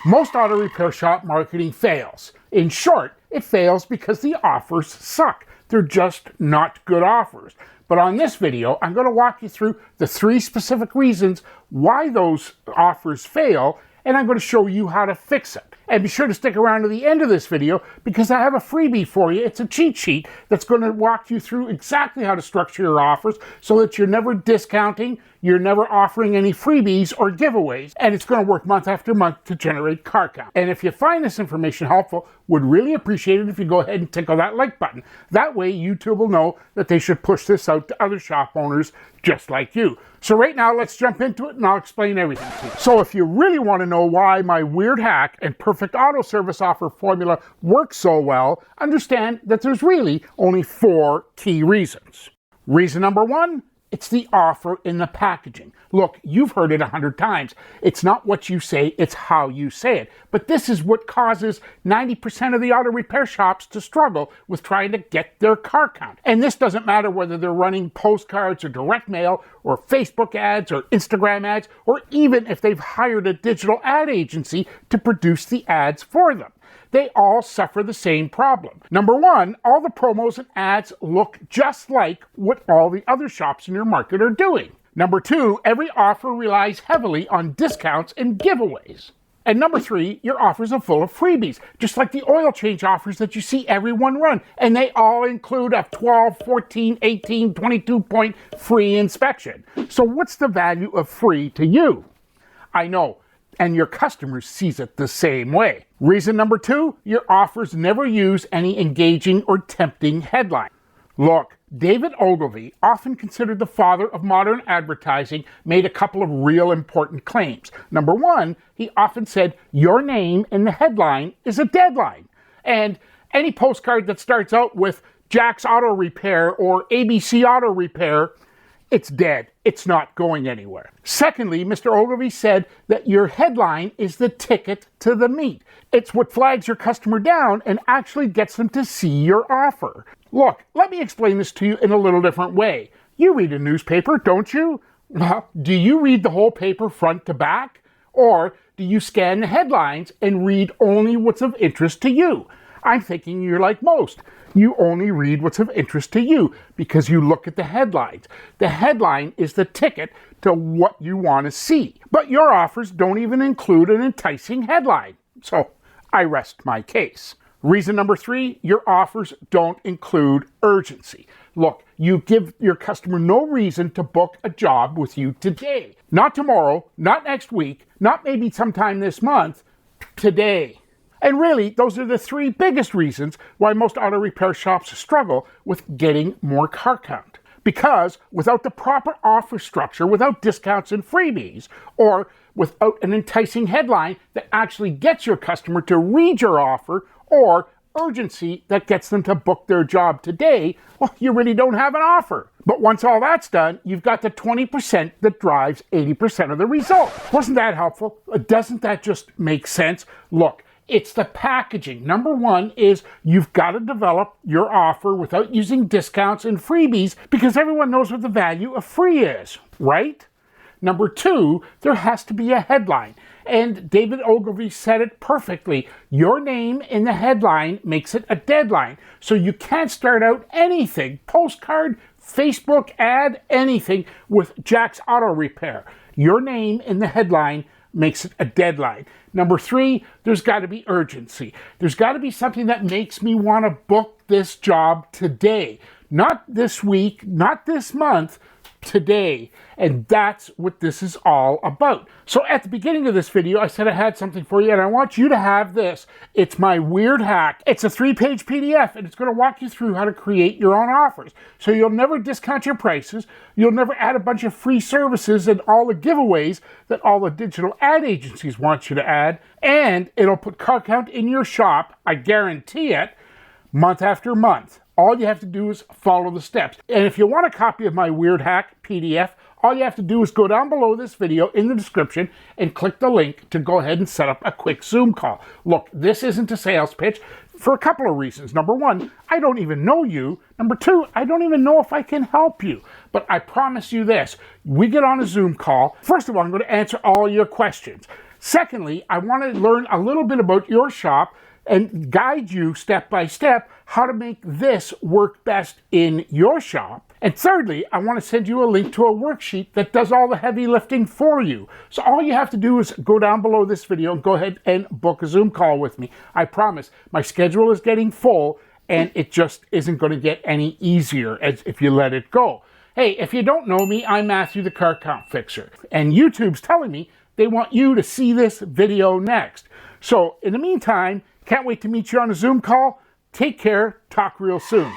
Most auto repair shop marketing fails. In short, it fails because the offers suck. They're just not good offers. But on this video, I'm going to walk you through the 3 specific reasons why those offers fail, and I'm going to show you how to fix it. And be sure to stick around to the end of this video because I have a freebie for you. It's a cheat sheet that's going to walk you through exactly how to structure your offers so that you're never discounting, you're never offering any freebies or giveaways, and it's going to work month after month to generate car count. And if you find this information helpful, would really appreciate it if you go ahead and tickle that like button. That way YouTube will know that they should push this out to other shop owners just like you. So right now, let's jump into it and I'll explain everything to you. So if you really want to know why my weird hack and perfect auto service offer formula works so well, understand that there's really only 4 key reasons. Reason number 1, it's the offer in the packaging. Look, you've heard it 100 times. It's not what you say, it's how you say it. But this is what causes 90% of the auto repair shops to struggle with trying to get their car count. And this doesn't matter whether they're running postcards or direct mail or Facebook ads or Instagram ads, or even if they've hired a digital ad agency to produce the ads for them. They all suffer the same problem. Number 1, all the promos and ads look just like what all the other shops in your market are doing. Number 2, every offer relies heavily on discounts and giveaways. And number 3, your offers are full of freebies, just like the oil change offers that you see everyone run. And they all include a 12, 14, 18, 22-point free inspection. So what's the value of free to you? I know, and your customer sees it the same way. Reason number 2, your offers never use any engaging or tempting headline. Look, David Ogilvy, often considered the father of modern advertising, made a couple of real important claims. Number 1, he often said, your name in the headline is a deadline. And any postcard that starts out with Jack's Auto Repair or ABC Auto Repair, it's dead. It's not going anywhere. Secondly, Mr. Ogilvy said that your headline is the ticket to the meat. It's what flags your customer down and actually gets them to see your offer. Look, let me explain this to you in a little different way. You read a newspaper, don't you? Well, do you read the whole paper front to back? Or do you scan the headlines and read only what's of interest to you? I'm thinking you're like most. You only read what's of interest to you because you look at the headlines. The headline is the ticket to what you want to see. But your offers don't even include an enticing headline. So I rest my case. Reason number 3, your offers don't include urgency. Look, you give your customer no reason to book a job with you today. Not tomorrow, not next week, not maybe sometime this month, today. And really, those are the 3 biggest reasons why most auto repair shops struggle with getting more car count. Because without the proper offer structure, without discounts and freebies, or without an enticing headline that actually gets your customer to read your offer, or urgency that gets them to book their job today, well, you really don't have an offer. But once all that's done, you've got the 20% that drives 80% of the result. Wasn't that helpful? Doesn't that just make sense? Look, it's the packaging. Number 1 is you've got to develop your offer without using discounts and freebies because everyone knows what the value of free is, right? Number 2, there has to be a headline. And David Ogilvy said it perfectly. Your name in the headline makes it a deadline. So you can't start out anything, postcard, Facebook ad, anything with Jack's Auto Repair. Your name in the headline makes it a deadline. Number 3, there's got to be urgency. There's got to be something that makes me want to book this job today. Not this week, not this month, today. And that's what this is all about. So at the beginning of this video, I said I had something for you, and I want you to have this. It's my weird hack. It's a 3-page PDF, and it's going to walk you through how to create your own offers. So you'll never discount your prices. You'll never add a bunch of free services and all the giveaways that all the digital ad agencies want you to add. And it'll put car count in your shop, I guarantee it, month after month. All you have to do is follow the steps. And if you want a copy of my Weird Hack PDF, all you have to do is go down below this video in the description and click the link to go ahead and set up a quick Zoom call. Look, this isn't a sales pitch for a couple of reasons. Number 1, I don't even know you. Number 2, I don't even know if I can help you. But I promise you this, we get on a Zoom call. First of all, I'm going to answer all your questions. Secondly, I want to learn a little bit about your shop and guide you step by step how to make this work best in your shop. And thirdly, I want to send you a link to a worksheet that does all the heavy lifting for you. So all you have to do is go down below this video and go ahead and book a Zoom call with me. I promise my schedule is getting full and it just isn't going to get any easier as if you let it go. Hey, if you don't know me, I'm Matthew the Car Count Fixer, and YouTube's telling me they want you to see this video next. So in the meantime, can't wait to meet you on a Zoom call. Take care. Talk real soon.